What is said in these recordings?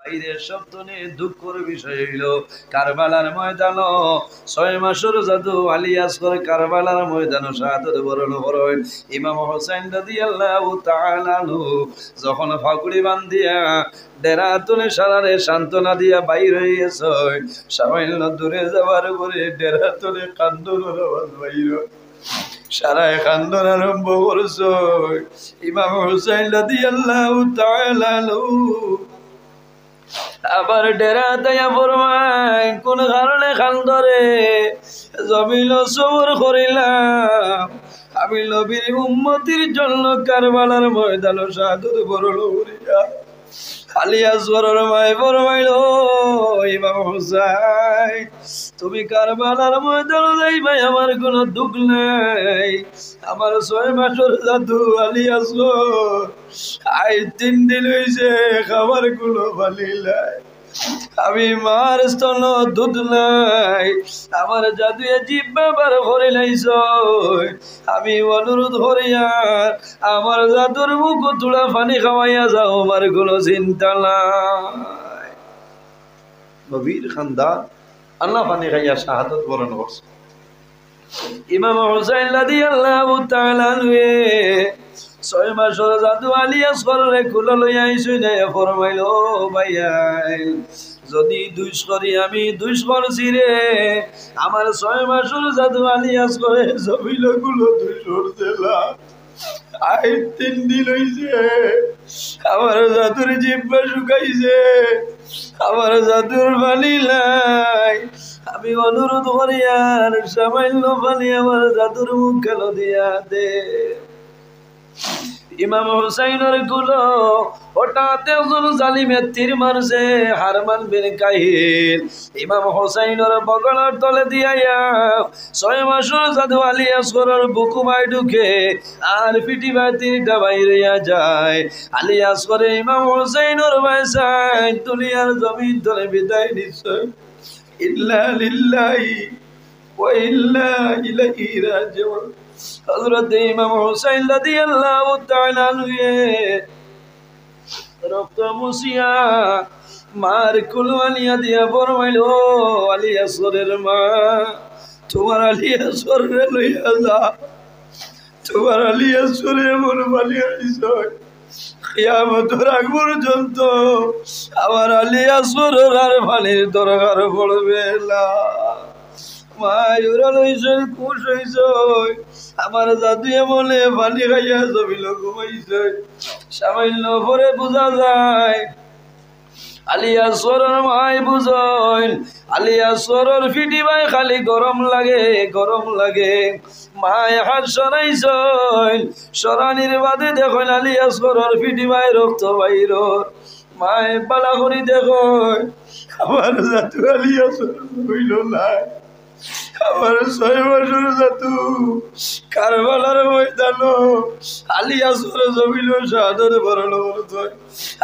বাইরের শব্দ নিয়ে দুঃখের বিষয় হইল কারবালার ময়দান 6 মাসের জাদু আলী আসগর কারবালার ময়দান শাহাদাত বরণ করেন। ইমাম হোসেন রাদিয়াল্লাহু তাআলা আনহু যখন ফাগুড়ি বান্ধিয়া ডেরা তুলে সারারে সান্ত্বনা দিয়া বাইর হইয়াছে, সামান্য দূরে যাবার পরে ডেরা তুলে কান্দনের আওয়াজ বাইর, সারায় কান্দন আরম্ভ করছে। ইমাম হোসেন রাদিয়াল্লাহু তাআলা আনহু আবার ডেরা তাইয়া ফরমায়, কোন কারণে কান্দরে? জমিল সবর করিলাম, আমি নবীর উম্মতির জন্য কারবালার ময়দানে শাহাদাত বরণ করিয়া। আলী আসগরের মায় ফরমাইল, ইমাম হোসেন তুমি কারবালার ময়দানে যাইবাই, আমার কোনো দুঃখ নাই। আমার 6 মাসের জাদু আলী আসগর আই 3 দিন হইছে খাবার গুলো পানি নাই, আমি মার স্তন দুধ নাই, আমার জাদুয়ে জিব্বা বার করে লাইছ। আমি অনুরোধ করিয়া আমার জাদুর মুখ তুলা পানি খাওয়াইয়া যাও, আমার কোনো চিন্তা নাই। নবীর খানদান আল্লাহ পানি খাইয়া শাহাদাত বরণ করছে। ইমাম হোসেন রাদিয়াল্লাহু তাআলা আনহু 6 মাসের জাদু আলী আসগরে কুলা লইয়া আইছই না, ফরমাইল, ভাইয়া যদি দুইশ করি আমি দুইশ করছি রে, আমার 6 মাসের জাদু আলী আসগরে জমিল গুলো দুইশ দিলাম, আই 3 দিন হইছে আমার জাদুর জিব্বা শুকাইছে, আমার জাদুর পানি নাই, আমি অনুরোধ করি আর সামান্য পানি আমার জাদুর মুখ গেল দিয়া দে। ইমাম হুসাইনের গুলো হঠাৎ একজন জালিমের তীর মারছে, হারমান বিন কাহিল ইমাম হুসাইনের বগলের তলে দিয়া 6 মাসের জাদু আলী আসগরের বুকুমায় ঢুকে আর পিটিবা তীরটা বাইরিয়া যায়। আলী আসগরে ইমাম হুসাইনের বাইসাই দুনিয়ার জমিন তলে বিদায় দিচ্ছে। ইল্লা লিল্লাহি ওয়া ইল্লা ইলাইহি রাজিউন। হযরত ইমাম হুসাইন রাদিয়াল্লাহু তাআলা আনহু রক্ত মুছিয়া মার কুলওয়ানিয়া দিয়া ফরমাইল, আলী আসগরের মা, তোমার আলী আসগরে লইয়া যা, তোমার আলী আসগরে এমন পানি আইছে কিয়ামতের আগ পর্যন্ত আমার আলী আসগরের আর পানির দরকার পড়বে না। মায়ুরা লইছে, খুশ হইছে, আমার জাদুয়ে মনে পানি খাইয়া জমিল ঘুমাইছে। সামান্য পরে বোঝা যায় আলী আসগরের মাই বুঝইন, আলী আসগরের ফিটি ভাই খালি গরম লাগে গরম লাগে। মায় হাত সরাইছেন, সরানির বাদে দেখেন আলী আসগরের ফিটি ভাই রক্ত বাইর। মায় পালা করি দেখেন আমার জাদু আলী আসগর হইল না, আমার 6 মাসের জাদু কারবালার ময়দান আলী আসগরে জমিল শাহাদাত বরণ করছে।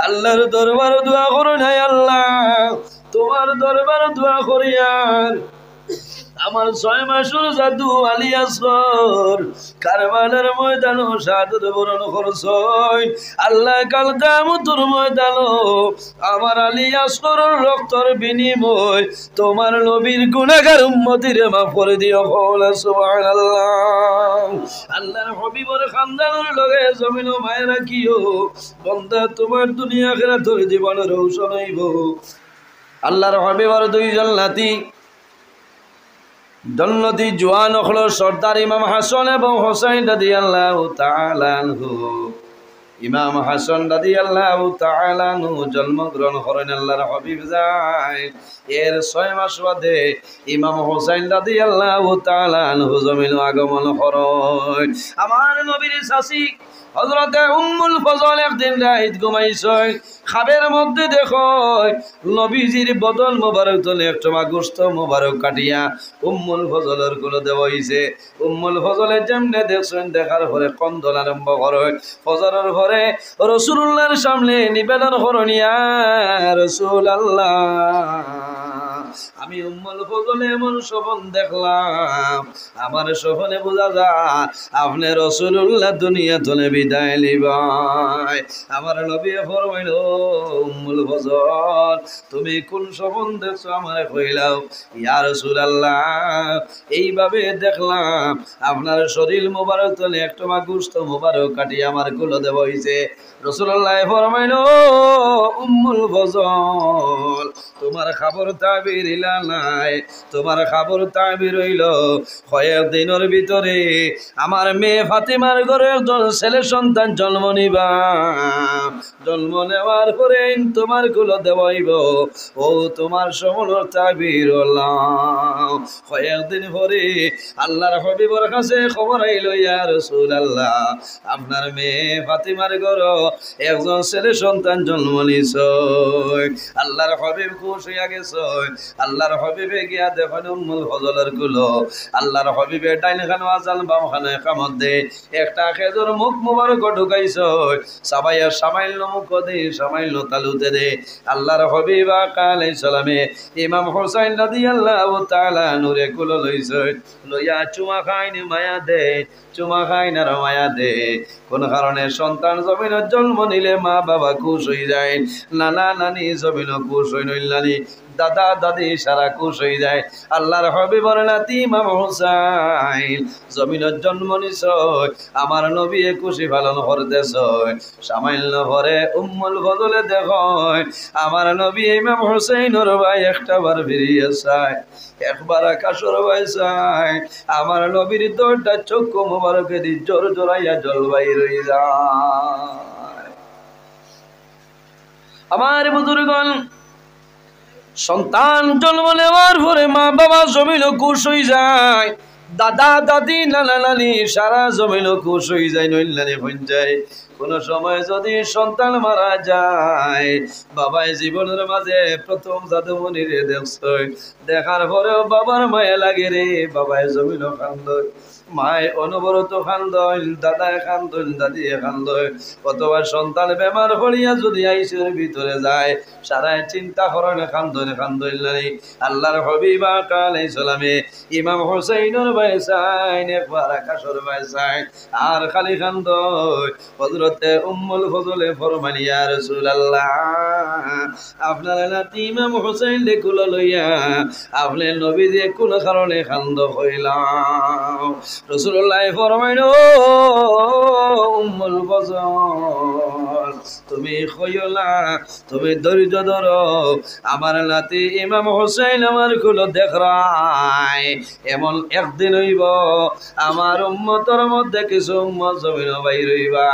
আল্লাহর দরবারে দোয়া করুন, হে আল্লাহ তোমার দরবারে দোয়া করি আর আমার 6 মাসের জাদু আলী আসগর কারবালার ময়দান শাহাদাত বরণ করছে। আল্লাহ কাল কিয়ামতের ময়দান আমার আলী আসগরের রক্তের বিনিময় তোমার নবীর গুনাহগার উম্মতির মাফ করে দিও, বলা সুবহানাল্লাহ। আল্লাহর হাবিবের খানদানের লগে জমিন মায়া রাখিও, বান্দা তোমার দুনিয়া আখিরাতের জীবন রৌশন হইব। আল্লাহর হাবিবের 2 জন্নতি জওয়ান হলো সর্দার ইমাম হাসান এবং হোসেন রাদিয়াল্লাহু তাআলা আনহু। ইমাম হাসান রাদিয়াল্লাহু তাআলা আনহু জন্মগ্রহণ করেন আল্লাহর হাবিব যায় এর 6 মাস বাদে ইমাম হোসেন রাদিয়াল্লাহু তাআলা আনহু জমিন আগমন করেন। আমার নবীর শাসি হযরতে উম্মুল ফজল একদিন রাত ঘুমাইছে, খাবের মধ্যে দেখো নবীজির বদন মোবারক তলে একটা গোশত মোবারক কাটিয়া উম্মুল ফজলের গুলো দেওয়া হইছে। উম্মুল ফজলের যেমনে দেখছেন, দেখার পরে কন্দন আরম্ভ করে। ফজরের পরে রাসূলুল্লাহর সামনে নিবেদন করনিয়া রাসূলুল্লাহ আমি উম্মুল ফজলে এমন স্বপ্ন দেখলাম, আমার স্বপ্নে বোঝা যায় আপনি রাসূলুল্লাহ দুনিয়া থেকে বিদায় লিবাই। আমার নবী ফরমাইল, উম্মুল ফজল তুমি কোন স্বপ্ন দেখছো আমারে কইলাও। ইয়া রাসূলুল্লাহ, এইভাবে দেখলাম আপনার শরীর মোবারক তলে একটা গোশত মোবারক কাটি আমার কুলো দেব হইছে। রাসূলুল্লাহ ফরমাইল, উম্মুল ফজল তোমার খবর তাবির ইলা নাই, তোমার খবর তাবির হইল কয়েকদিনের ভিতরে আমার মেয়ে ফাতিমার ঘরে একজন ছেলে সন্তান জন্ম নিবা, জন্ম নেওয়ার পরে তোমার কুলো দেওয়াইব। ও তোমার সমর তাবির কয়েকদিন পরে আল্লাহর হাবিবের কাছে খবর আইল, ইয়া রাসূলুল্লাহ আপনার মেয়ে ফাতিমার ঘরে একজন ছেলে সন্তান জন্ম নিছে। আল্লাহর হাবিব খুশ হইয়া গেছে। আল্লাহর হাবিবে গিয়া দেখেন উম্মুল ফজলের কুলো। আল্লাহর হাবিবে ডাইন খানে আজান বাম খানে কামত দে, একটা খেজুর মুখ মুবারক ঢুকাইছে, সাবাইয়া সামাইল মুখ দে, সামাইল তালুতে দে। আল্লাহর হাবিব আলাইহিস সালামে ইমাম হুসাইন রাদিয়াল্লাহু তাআলা নূরে কুলো লইছে, লইয়া চুমা খাইনি মায়া দে, চুমা খাইন আর মায়া দে। কোন কারণে সন্তান জমিনের জন্ম নিলে মা বাবা খুশ হয়ে যায়, নানা নানি জমিন খুশ হই নইলানি, দাদা দাদি সারা খুশ হয়ে যায়। আল্লাহর হাবিবের নাতি ইমাম হুসাইন জমিনের জন্ম নিছয়, আমার নবী খুশি পালন করতেছ। সামান্য ভরে উম্মুল ফজলে দেখয় আমার নবী ইমাম হুসাইনের ভাই একটা বার ফিরিয়ে চায়, একবার আকাশের ভাই চায়, আমার নবীর দরটা চক্ষু মোবারকে দি জোর জোরাইয়া জলবাই রই যায়। আমার বুজুর্গণ, সন্তান জন্ম নেওয়ার পরে মা বাবা জমিল খুশ হয়ে যায়, দাদা দাদি নানা নানি সারা জমিল খুশ হয়ে যায়, নইলানি হয়ে যায়। কোন সময় যদি সন্তান মারা যায়, বাবাই জীবনের মাঝে প্রথম জাদুমণিরে দেখছ, দেখার পরেও বাবার মায়া লাগে রে, বাবাই জমিল কান্দয়, মায় অনবরত কান্দয়, দাদায় কান্দয়, দাদিয়ে কান্দয়। অথবা সন্তান বেমার পড়িয়া যদি আইসির ভিতরে যায়, সারায় চিন্তা করেন কান্দয় কান্দয় নাই। আল্লাহর হাবিব আলাইহিস সালামে ইমাম হুসাইনের ভাই চাইন, একবার আকাশের ভাই চাইন, আর খালি কান্দয়। হযরতে উম্মুল ফজলে ফরমান, ইয়া রাসূলুল্লাহ আপনার নাতি ইমাম হুসাইন দেখুল লইয়া আপনি নবী যে কোন কারণে কান্দ হইলাম। রাসূলুল্লাহ ফরমাইল, উম্মুল ফজল তুমি কইলা, তুমি ধৈর্য ধরো, আমার নাতি ইমাম হুসাইন আমার কুল দেখরাই, এমন একদিন হইব আমার উম্মতের মধ্যে কিছু উম্মত জমিন বাইর হইবা,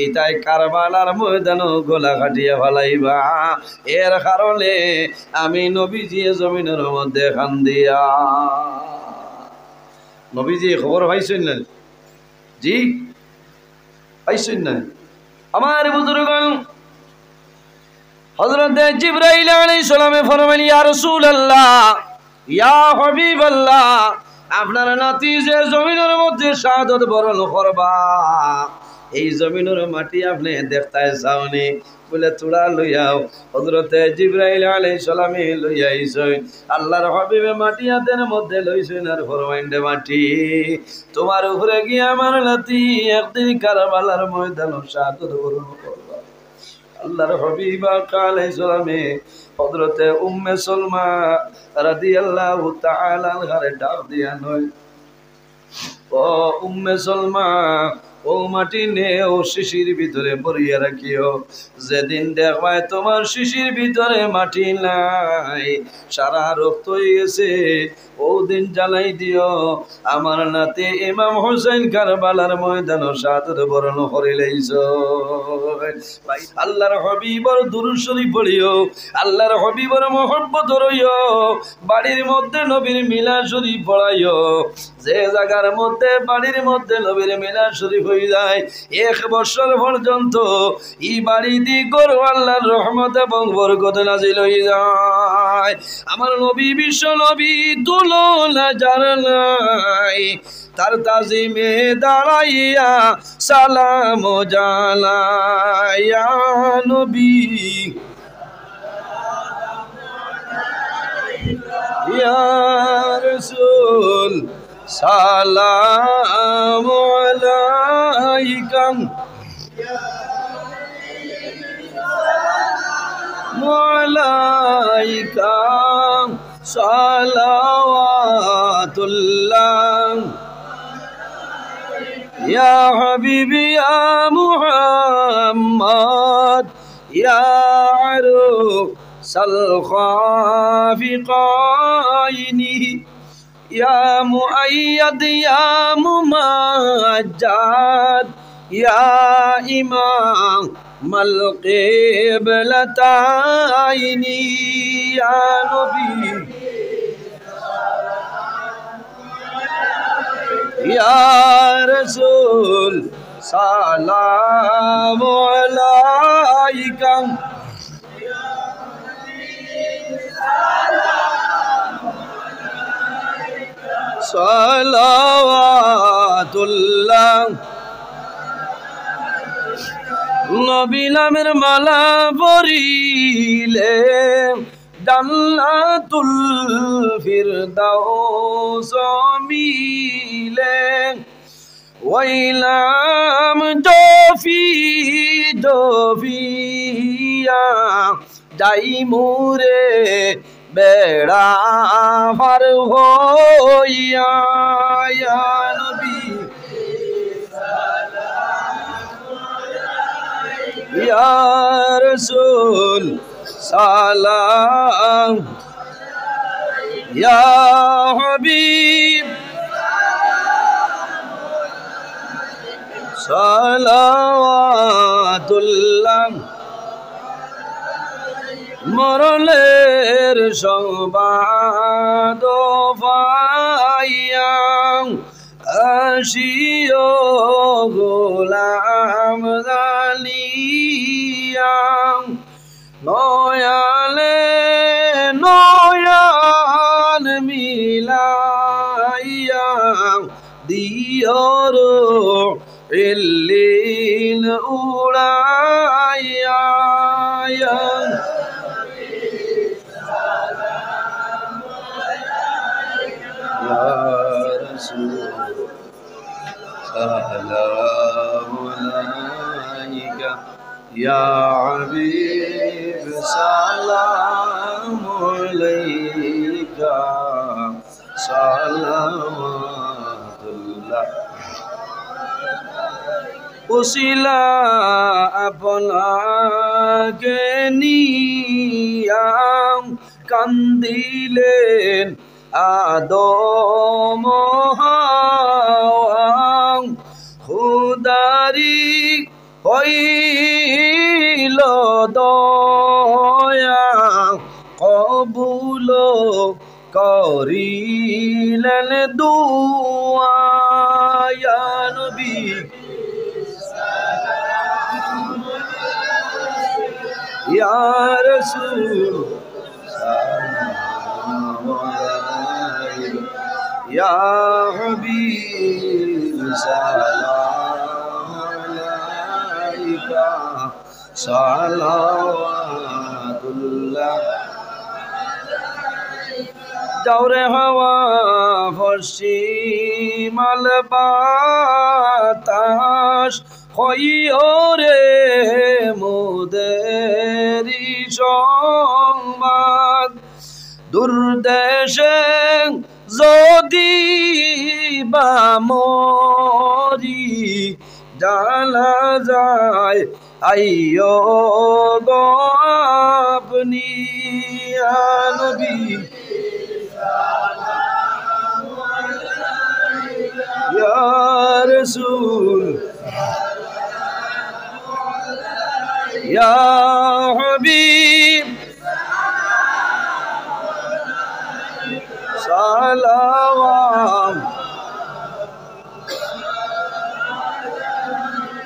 এটাই কারবালার ময়দান গলা কাটিয়া ফেলাইবা, এর কারণে আমি নবীজি জমিনের মধ্যে কান্দিয়া। নবীজি খবর পাইছেন না? জি পাইছেন না? আমার বুজুর্গণ, হযরত জিবরাইল আলাইহিস সালামে ফরমাইলেন, ইয়া রাসূলুল্লাহ ইয়া হাবিবাল্লাহ আপনার নাতি যে জমিনের মধ্যে শাহাদাত বরণ করবা, এই জমিনের মাটি আপনি দেখতে চাওনি বলে তোড়া লইয়াও। হযরত জিবরাইল আলাইহিস সালামে লইয়া আইছেন, আল্লাহর হাবিবে মাটি হাতের মধ্যে লইছেন আর ফরমাইন্ডে, মাটি তোমার উপরে গিয়ে আমার নাতি একদিন কারবালার ময়দানে শাহাদাত বরণ করবা। আল্লাহর হাবিব আলাইহিস সালামে হযরতে উম্মে সালমা রাদিয়াল্লাহু তাআলা আনহার ডাক দিয়া নয়, ও উম্মে সালমা, ও মাটি নেও শিশির ভিতরে ভরিয়া রাখিও, যেদিন দেখবায় তোমার শিশির ভিতরে মাটি নাই, সারা রক্ত হয়ে গেছে, ও দিন জ্বালাই দিও আমার নাতি ইমাম হুসাইন কারবালার ময়দান শাহাদাত বরণ করে লইছো। আল্লাহর হাবিবর দুরূদ শরীফ পড়িও, আল্লাহর হাবিবর মহব্বত রইও, বাড়ির মধ্যে নবীর মিলাদ শরীফ পড়াইও, যে জায়গার মধ্যে বাড়ির মধ্যে নবীর মিলাদ শরীফ হয়ে যায় 1 বছর পর্যন্ত এই বাড়ি দি গরু আল্লাহর রহমত এবং বরকত নাজিল হয়ে যায়। আমার নবী বিশ্ব নবী তুলনা যার নাই, তার তাজিমে দাঁড়াইয়া সালাম জানাইয়া নবী ইয়া রাসূল সালামু আলাইকা আলাইকা সালাওয়াতুল্লাহ ইয়া হাবিবি ইয়া মুহাম্মদ ইয়া আরসাল খাফিকাইনি ইয়া মুআইয়াদ ইয়া মুমাজ্জাদ ইয়া ইমাম মাল কিবলাতাইনি ইয়া নবী ইয়া রাসূল সালামু আলাইকা সালাওয়াতুল্লাহ নবী নামের মালা পরিলে জান্নাতুল ফিরদাউস মিলে ওয়াইলাম জফি জফিয়া যাই মুরে বেড়া পার হইয়া ইয়া নবী ইয়া রাসূল সালাম ইয়া হাবিব সালাওয়াতুল্লাহ মরলের সংবাদ পাইয়া আসিও গোলাম জানিয়া নয়ালে নয়ান মিলাইয়া দিয়র ইল্লিন উড়াইয়া سلام عليك يا حبيب سلام عليك صلوات الله উসিলা আপনাকে নিয়াম কান্দিলেন আদম হাওয়া খুদারি হইল দয়া কবুল করিলেন দুআ ইয়া নবী ইয়া রাসূল সালামু আলাইকা ইয়া হাবিব সালামু আলাইকা সালাওয়াতুল্লাহ দৌড়ে হওয়া পশ্চিমাল বাতাস হইও রে মোদেরি সংবাদ দুর্দেশে যদি বা মরি জানা যায় আইয়ো গো আপনি ইয়া নবী ইয়া রাসূল ইয়া হাবিব সালাওয়াত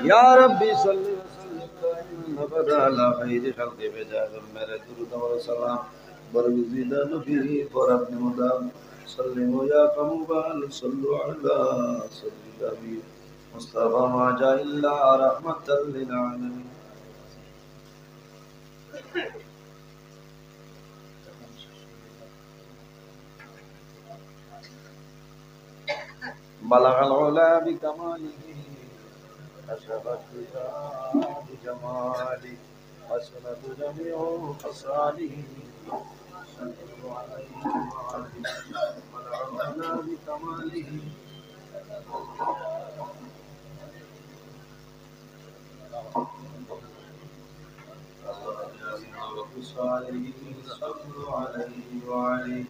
ইয়া রব্বি সাল্লি ওয়া সাল্লিম দাইমান আবাদা আলা খাইরি খালকি বিজাহির মেরে দুরুদ ওয়া সালাম বরগুজিদা নবী পর আপনি মুদাম সাল্লিমু ইয়া কামুবাল সাল্লু আলা সাইয়্যিদিনা মুস্তাফা মা জা ইল্লা রাহমাতাল লিল আলামিন بلغ العلا بكماله كشف الدجى بجماله حسنت جميع خصاله صلوا عليه وعليه بلغ العلا بكماله صلوا عليه وعليه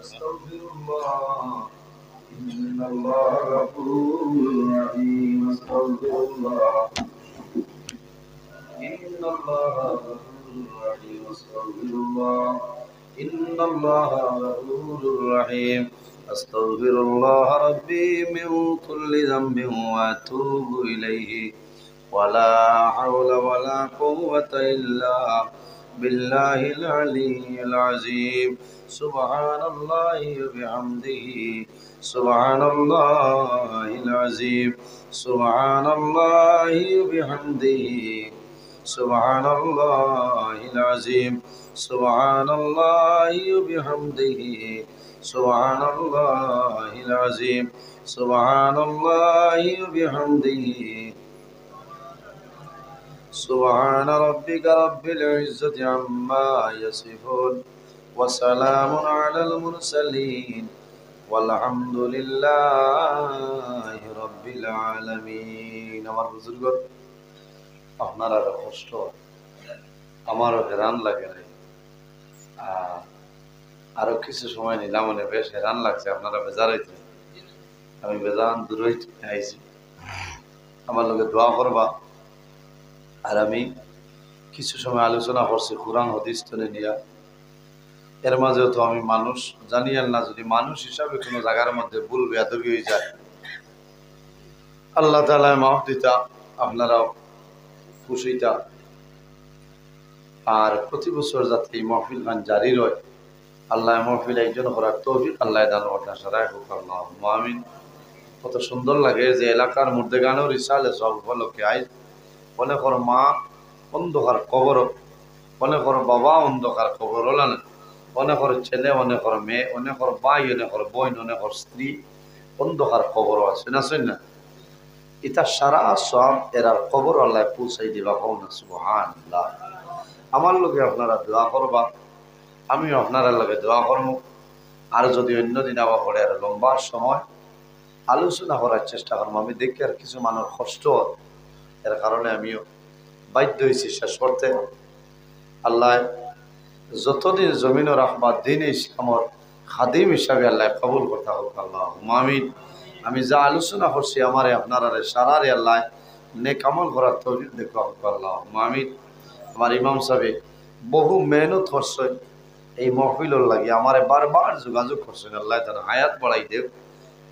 استغفر الله إن الله غفور رحيم استغفر الله إن الله غفور رحيم استغفر الله إن الله غفور رحيم أستغفر الله ربي من كل ذنب وأتوب إليه ولا حول ولا قوة إلا بالله العلي العظيم سبحان الله وبحمده سبحان الله العظيم سبحان الله وبحمده سبحان الله العظيم سبحان الله وبحمده سبحان الله العظيم سبحان الله وبحمده سبحان ربك رب العزة عما يصفون وسلام على المرسلين والحمد لله رب العالمين আমার বুজুর্গ আপনারা কষ্ট আমারও হেরান লাগে আরো কিছু সময় নিলাম মানে বেশ হেরান লাগছে আপনারা বেজারাইতে আমি বেজান দূরই আইছি আমার লোকে দোয়া করবা আর আমি কিছু সময় আলোচনা করছি কুরআন হাদিস তনে নিয়া এর মাঝেও তো আমি মানুষ জানি না যদি মানুষ হিসাবে কোনো জায়গার মধ্যে ভুল বেয়াদবি হয়ে যায় আল্লাহ তাআলা মাফ দিতা আপনারাও খুশিটা আর প্রতি বছর যাতে এই মাহফিল গান জারি রয় আল্লাহ মাহফিল একজন করার তৌফিক আল্লাহ দান ওটা সারাই হোক আল্লাহুম্মা আমিন কত সুন্দর লাগে যে এলাকার মধ্যে গানেও রিসালে সব উপলক্ষে আই অনেকর মা অন্ধকার কবর অনেকর বাবা অন্ধকার কবর হলেন অনেকর ছেলে অনেকর মেয়ে অনেকর ভাই অনেকর বোন অনেকর স্ত্রী অন্ধকার কবর আছে না শুন না এটা সারা সব এরার কবর আল্লাহ পৌঁছাই দিবা কও না সুবহানাল্লাহ আমার লোকে আপনারা দোয়া করবা আমিও আপনারা লগে দোয়া করব আর যদি অন্যদিন আবার পড়ে আর লম্বা সময় আলোচনা করার চেষ্টা করবো আমি দেখি আর কিছু মানুষ কষ্ট এর কারণে আমিও বাধ্য হয়েছি শেষ করতে আল্লাহ যতদিন জমিনও রাখবা দিন ইসলামর খাদিম হিসাবে আল্লাহ কবুল করতে হোক আল্লাহ আমিন আমি যা আলোচনা করছি আমার আপনারা সারারে আল্লাহ নেক আমল করার তৌফিক দেখো হোক আল্লাহ আমিন আমার ইমাম সাহেব বহু মেহনত করছে এই মহফিলর লাগে আমারে বারবার যোগাযোগ করছেন আল্লাহ তার হায়াত বাড়াই দেব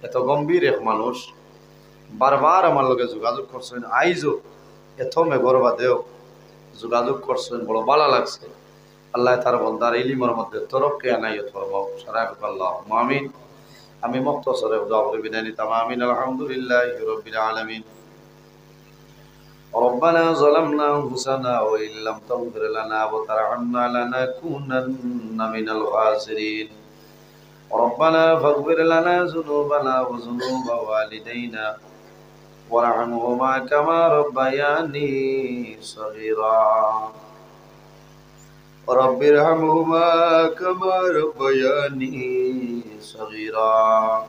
এত গম্ভীর এক মানুষ বারবার আমার লগে যোগাযোগ করছেন আইজও এত মেঘরবা দেও যোগাযোগ করছেন বড় ভালো লাগছে আল্লাহ তার বন্দার ইলিমের মধ্যে তরক্কি আনাইয়ত ফরমাও সারা আল্লাহ আমিন আমি মুক্তসরে দোয়া করে বিদায় নিতাম আমিন আলহামদুলিল্লাহি রাব্বিল আলামিন ربنا ظلمنا أنفسنا وإن لم تغفر لنا وترحمنا لنكونن من الخاسرين ربنا فاغفر لنا ذنوبنا وذنوب والدينا وارحمهما كما ربياني صغيرا رب ارحمهما كما ربياني صغيرا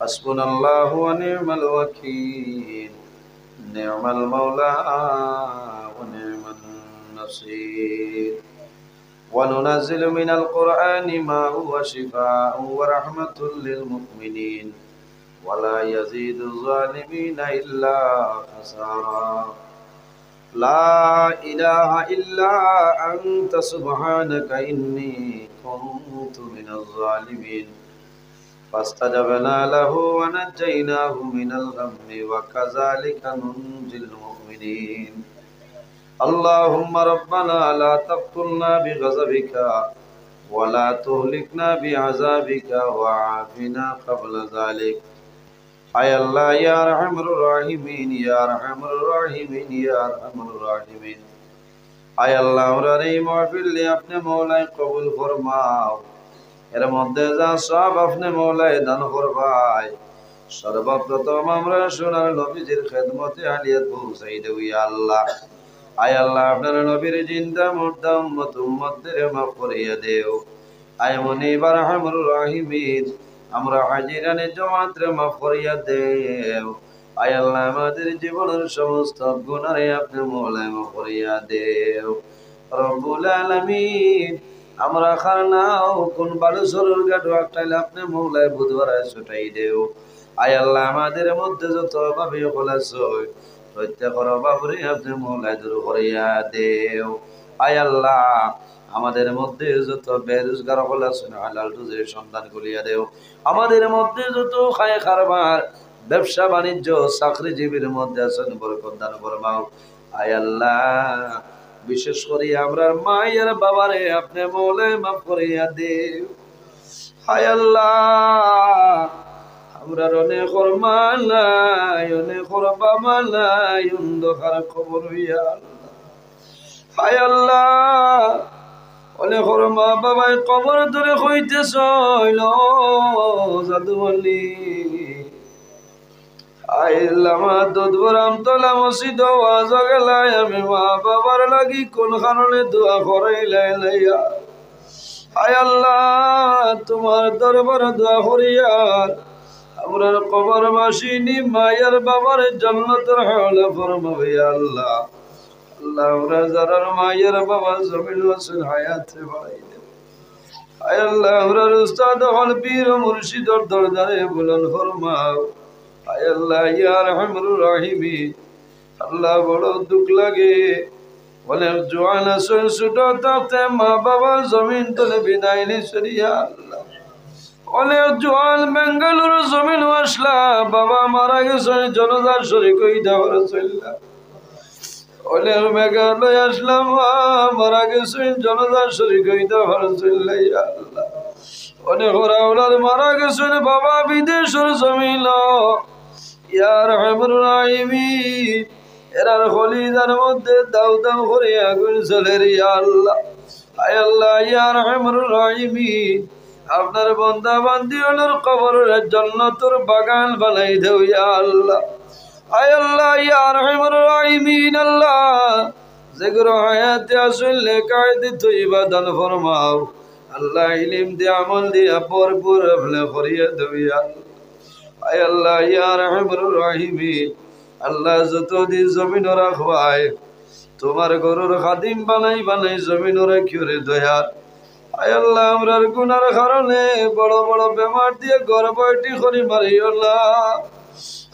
حسبنا الله ونعم الوكيل نعم المولى ونعم النصير وننزل من القرآن ما هو شفاء ورحمة للمؤمنين ولا يزيد الظالمين إلا خسارا لا إله إلا أنت سبحانك إني كنت من الظالمين فاستجبنا له ونجيناه من الغم وكذلك ننجي المؤمنين اللهم ربنا لا تقتلنا بغضبك ولا تهلكنا بعذابك وعافنا قبل ذلك اے اللہ یا ارحم الراحمین یا ارحم الراحمین یا ارحم الراحمین اے اللہ اور এই মাহফিল আপনি মওলাই কবুল ফরমাও এর মধ্যে যা সব আপনি মওলাই দান করবাই সর্বপ্রথম আমরা সোনার নবীজির খেদমতে আলিয়াত পৌঁছাই দেব ইয়া আল্লাহ। আয় আল্লাহ আপনার নবীর জিন্দা মুর্দা উম্মত উম্মতদের মাফ করিয়া দেও। আয় মুনিব আরহামুর রাহিমিন আমরা হাজিরানে জমাতরে মাফ করিয়া দেও। আয় আল্লাহ আমাদের জীবনের সমস্ত গুনাহে আপনি মওলা মাফ করিয়া দেও রব্বুল আলামিন। আমরা খারনাও কোন বালু সরুর গাড় একটাইলে আপনি মওলায় বুধবারায় ছুটাই দেও। আয় আল্লাহ আমাদের মধ্যে যত অভাবী খোলাস প্রত্যেকের অভাবরে আপনি মওলায় দূর করিয়া দেও। আয় আল্লাহ আমাদের মধ্যে যত বেরোজগার খোলাস হালাল রুজির সন্ধান করিয়া দেও। আমাদের মধ্যে যত খায় কারবার ব্যবসা বাণিজ্য চাকরিজীবীর মধ্যে আছেন বরকত দান ফরমাও। আয় আল্লাহ বিশেষ করে আমরা মায়ের বাবারে আপনি মওলায় মাফ করিয়া দেও। হায় আল্লাহ আমরা অনেক মা নাই অনেক বাবা নাই অন্ধকার খবর হইয়া আল্লাহ। হায় আল্লাহ অনেক মা বাবাই কবর ধরে হইতেছ জাদু বলি আইলামা দুধবরাম তলা মসজিদ ওয়াজ গেলাই আমি মা বাবার লাগি কোন কারণে দোয়া করাইলাই লাইয়া। আয় আল্লাহ তোমার দরবার দোয়া করিয়া আমরার কবর বাসিনী মায়ের বাবার জান্নাতের হাওলা ফরমাও ইয়া আল্লাহ। আল্লাহ আমরা যারার মায়ের বাবা জমিন আছেন হায়াতে বাড়াই দেও। আয় আল্লাহ আমরার উস্তাদ হল পীর মুর্শিদর দরজারে বুলন্দ ফরমাও। আয় আল্লাহ ইয়া আরহামুর রাহিমিন আল্লাহ বড় দুঃখ লাগে অনেক জোয়ান আছেন ছোট থাকতে মা বাবা জমিন তলে বিদায় নিছরিয়া আল্লাহ। অনেক জোয়ান বেঙ্গালুরু জমিন আসলা বাবা মারা গেছে জনজার শরীক হইতে চললা। অনেক মেঘালয় আসলাম মারা গেছে জনজার শরীক হইতে চললা ইয়া আল্লাহ। অনেক রাউলার মারা গেছেন বাবা বিদেশের জমিন ইয়া আরহামুর রাহিমিন এরার খলিদার মধ্যে দাউ দাউ করে আগুন জ্বলে ইয়া আল্লাহ। আয় আল্লাহ ইয়া আরহামুর রাহিমিন আপনার বান্দা বান্দি ওনার কবরের জান্নাতের বাগান বানাই দেও ইয়া আল্লাহ। আয় আল্লাহ ইয়া আরহামুর রাহিমিন আল্লাহ যেগুলো হায়াতে আসলে কায়দে তৈবা দান ফরমাও। আল্লাহ ইলম দিয়ে আমল দিয়ে ভরপুর আপনি করিয়া দেও ইয়া আল্লাহ। আয় আল্লাহ ইয়া আরহামুর রাহিমিন আল্লাহ যতদিন জমিন রাখবাই তোমার গরুর খাদিম বানাই বানাই জমিন রাখিওরে দয়াল। আয় আল্লাহ আমরার গুনার কারণে বড় বড় বেমার দিয়ে ঘর বয়টি করি মারিও না।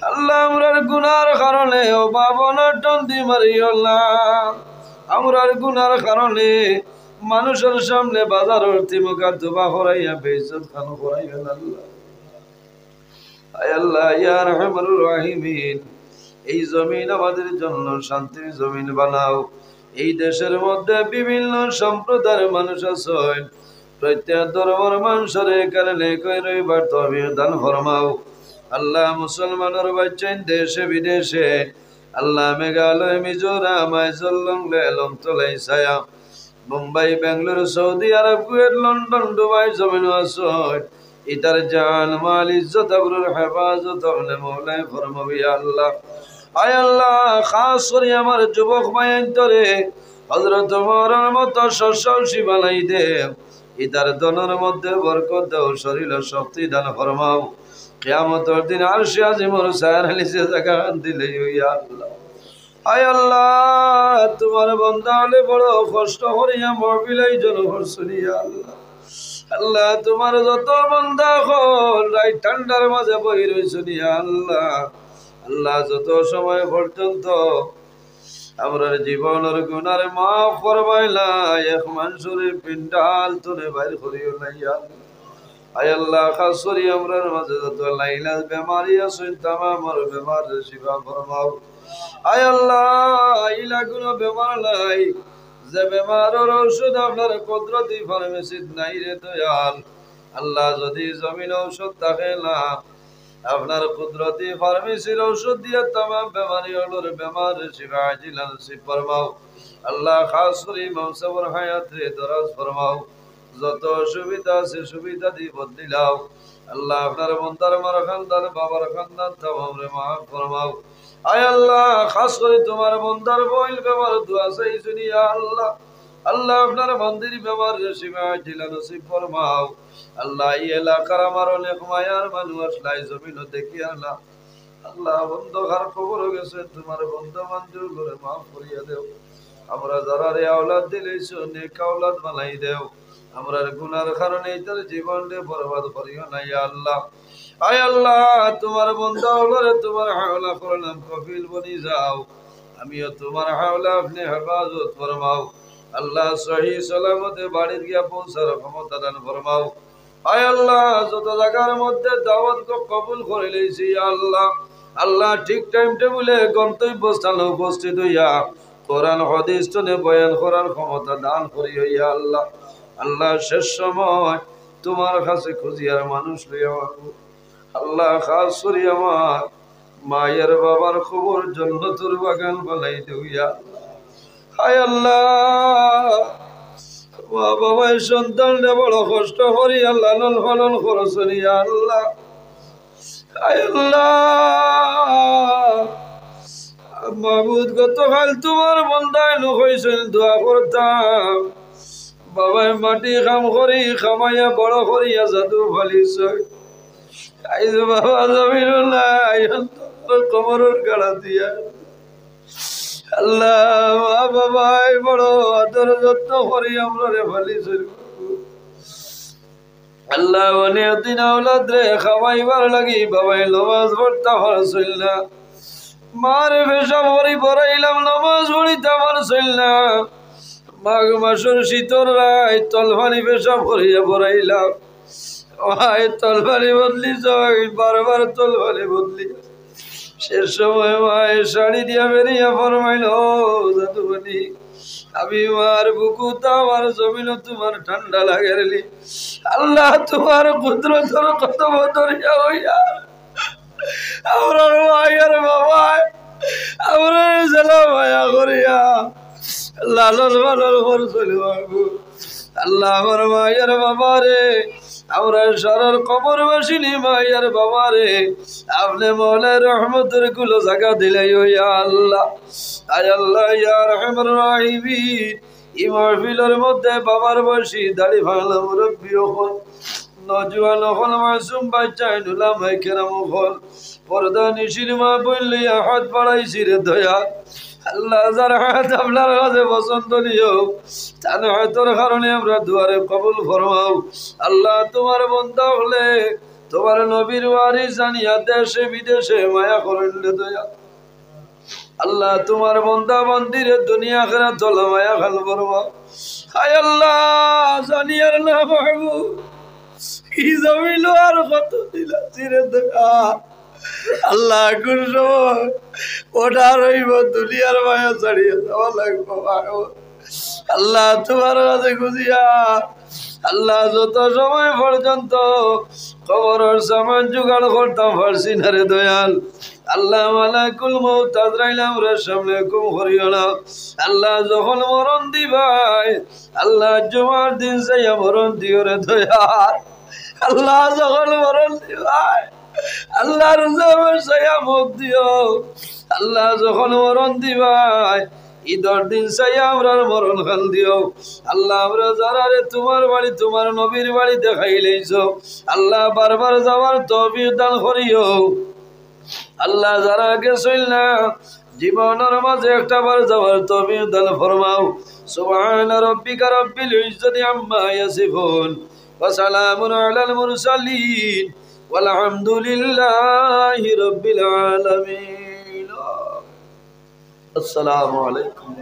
আল্লাহ আমরার গুনার কারণে অভাব অনটন দি মারিও না। আমরার গুনার কারণে মানুষের সামনে বাজার তিমুখা দুবা করাইয়া বেইজ্জত খানো করাইবেন আল্লাহ। আয় আল্লাহ ইয়া আরহামুর রাহিমিন এই জমিন আমাদের জন্য শান্তির জমিন বানাও। এই দেশের মধ্যে বিভিন্ন সম্প্রদায়ের মানুষ আছেন প্রত্যেক ধর্মের মানুষের কারণে কই রইবার তৌফিক দান ফরমাও। আল্লাহ মুসলমানের বাচ্চা দেশে বিদেশে আল্লাহ মেঘালয় মিজোরাম আইজলং লেলং তলাই ছায়া Mumbai Bengaluru Saudi Arab Kuwait London Dubai জমিন আছেন ইতার জান মাল ইজ্জত আবরুর হেফাজত আপনি মওলায় ফরমাও ইয়া আল্লাহ। আয় আল্লাহ খাস করে আমার যুবক মায়েন্তরে হযরত ওমরের মতো সহসাহসী বানাই দেও। ইতার দনের মধ্যে বরকত দাও শরীর শক্তি দান ফরমাও। কিয়ামতের দিন আরশে আজিমর ছায়ার নিচে জায়গা দিলে ইয়া আল্লাহ। আয় আল্লাহ তোমার বান্দা হলে বড় কষ্ট করিয়া মরবিলাই জন করছুন ইয়া আল্লাহ। আল্লাহ তোমার যত বান্দা হল রাই ঠান্ডার মাঝে বই রইছুন ইয়া আল্লাহ। আল্লাহ যত সময় পর্যন্ত আমরার জীবনের গুনার মাফ ফরমাইলা এক মানুষের পিন্ডাল তুলে বাইর করিও না ইয়া আল্লাহ। আয় আল্লাহ খাস করে আমরার মাঝে যত লাইলা বেমারি আছেন তামামর বেমার শিফা ফরমাও। আয় আল্লাহ ইলা কোনো বেমার নাই যে বেমারের ঔষধ আপনার কুদরতি ফার্মেসিত নাই রে দয়াল। আল্লাহ যদি জমিন ঔষধ থাকে না আপনার কুদরতি ফার্মেসির ঔষধ দিয়ে तमाम বেমারি হলোর বেমার শিফা আজিলান নসিব ফরমাও। আল্লাহ খাস করে ইমাম সাহেবের হায়াত রে দরাজ ফরমাও। যত সুবিধা আছে সুবিধা দিয়ে বদলি লাও আল্লাহ আপনার বন্দার মার খানদান বাবার খানদান তামামরে মাফ ফরমাও আয় আল্লাহ খাস করে তোমার বন্দার বইল বেমার দোয়া চাইছি ইয়া আল্লাহ আল্লাহ আপনার মন্দির বেমার রেশিমা জিলা নসিব ফরমাও আল্লাহ এই এলাকার আমার অনেক মায়ার মানুষ লাই জমিন দেখি আল্লাহ আল্লাহ বন্ধ ঘর খবর গেছে তোমার বন্ধু বান্ধব করে মাফ করিয়া দেও আমরা যারা রে আওলাদ দিলেছ নেক আওলাদ বানাই দেও আমরার গুনার কারণে তার জীবনকে বরবাদ করিও না ইয়া আল্লাহ আয় আল্লাহ তোমার বন্ধা হলরে তোমার হাওলা করলাম কফিল বনি যাও আমিও তোমার হাওলা আপনি হেফাজত ফরমাও আল্লাহ সহি সালামতে বাড়ির গিয়া পৌঁছার ক্ষমতা দান ফরমাও আয় আল্লাহ যত জায়গার মধ্যে দাওয়াত কবুল করে লইছি আল্লাহ আল্লাহ ঠিক টাইম টেবিলে গন্তব্য স্থানে উপস্থিত হইয়া কোরআন হাদিস শুনে বয়ান করার ক্ষমতা দান করি হইয়া আল্লাহ আল্লাহ শেষ সময় তোমার কাছে খুঁজিয়ার মানুষ লইয়া আল্লাহ খাস করি আমার মায়ের বাবার খবর জান্নাতুল বাগান বানাই দিও হায় আল্লাহ মা বাবার সন্তানরে বড় কষ্ট করি আল্লাহ লালন পালন করছেন ইয়া আল্লাহ হায় আল্লাহ মাহবুদ গতকাল তোমার বন্দায় লোক হয়েছেন দোয়া করতাম বাবাই মাটি কাম করি খামাইয়া বড় করিয়া জাদু ফালিছ আইজ বাবা জমিন নাই কমরের গাড়া দিয়া আল্লাহ মা বাবাই বড় আদর যত্ন করি আমরা রে ফালিছ আল্লাহ অনেক দিন আওলাদ রে খামাইবার লাগি বাবাই নমাজ পড়তা পারছিল না মারে পেশা ভরি পড়াইলাম নমাজ পড়িতে পারছিল না মাঘ মাসের শীতর রায় তলভানি পেশাব করিয়া পড়াইলাম ভাই তলভানি বদলি যাই বারবার তলভানি বদলি শেষ সময় মায়ের শাড়ি দিয়া বেরিয়া ফরমাইল জাদুবানি আমি মার বুকুতা আমার জমিন তোমার ঠান্ডা লাগেলি আল্লাহ তোমার কুদরতর কত বদরিয়া হইয়া আমরা মায়ের বাবা আমরা জেলা মায়া করিয়া লালন পালন করছিল আল্লাহ আমার মায়ের বাবা রে আমরা সরল কবর বাসিনি মায়ের বাবা রে আপনি মৌলার রহমতের গুলো জায়গা দিলে ইয়া আল্লাহ আয় আল্লাহ ইয়া রহমান রাহিমিন এই মাহফিলের মধ্যে বাবার বসি দাড়ি ভাঙলা মুরব্বী হল নজওয়ান হল মাসুম বাচ্চা নুলা মাইকেরাম হল পর্দা নিশির মা বললিয়া হাত বাড়াইছি রে দয়া আল্লাহ যার হাত আপনার কাছে পছন্দ নিও তার হাতের কারণে আমরা দুয়ারে কবুল ফরমাও আল্লাহ তোমার বন্ধা হলে তোমার নবীর ওয়ারি জানিয়া দেশে বিদেশে মায়া করলে দয়া আল্লাহ তোমার বন্ধা মন্দিরে দুনিয়া খেরা চলো মায়া খাল ফরমাও হায় আল্লাহ জানিয়ার না বাবু কি জমিল আর কত দিলা চিরে দয়া আল্লাহ কোন সময় ওটা রইব দুনিয়ার মায়া ছাড়িয়ে যাওয়া লাগবো আল্লাহ তোমার কাছে খুঁজিয়া আল্লাহ যত সময় পর্যন্ত খবরের সামান জোগাড় করতাম পারছি না রে দয়াল আল্লাহ মালাকুল মউত আজরাইল আমরার সামনে হুকুম করিও না আল্লাহ যখন মরণ দিবাই আল্লাহ জুমার দিন যাইয়া মরণ দিও রে দয়াল আল্লাহ যখন মরণ দিবাই আল্লাহর জামার ছায়া মুখ দিও আল্লাহ যখন মরণ দিবাই ঈদের দিন ছায়া আমরার মরণ খান দিও আল্লাহ আমরা যারা রে তোমার বাড়ি তোমার নবীর বাড়ি দেখাই লইছো আল্লাহ বারবার যাওয়ার তৌফিক দান করিও আল্লাহ যারা গেছিল না জীবনের মাঝে একটা বার যাওয়ার তৌফিক দান ফরমাও সুবহান রাব্বিকা রাব্বিল ইজ্জাতি আম্মা ইয়াসিফুন ওয়া সালামুন আলাল মুরসালিন والحمد لله رب العالمين السلام عليكم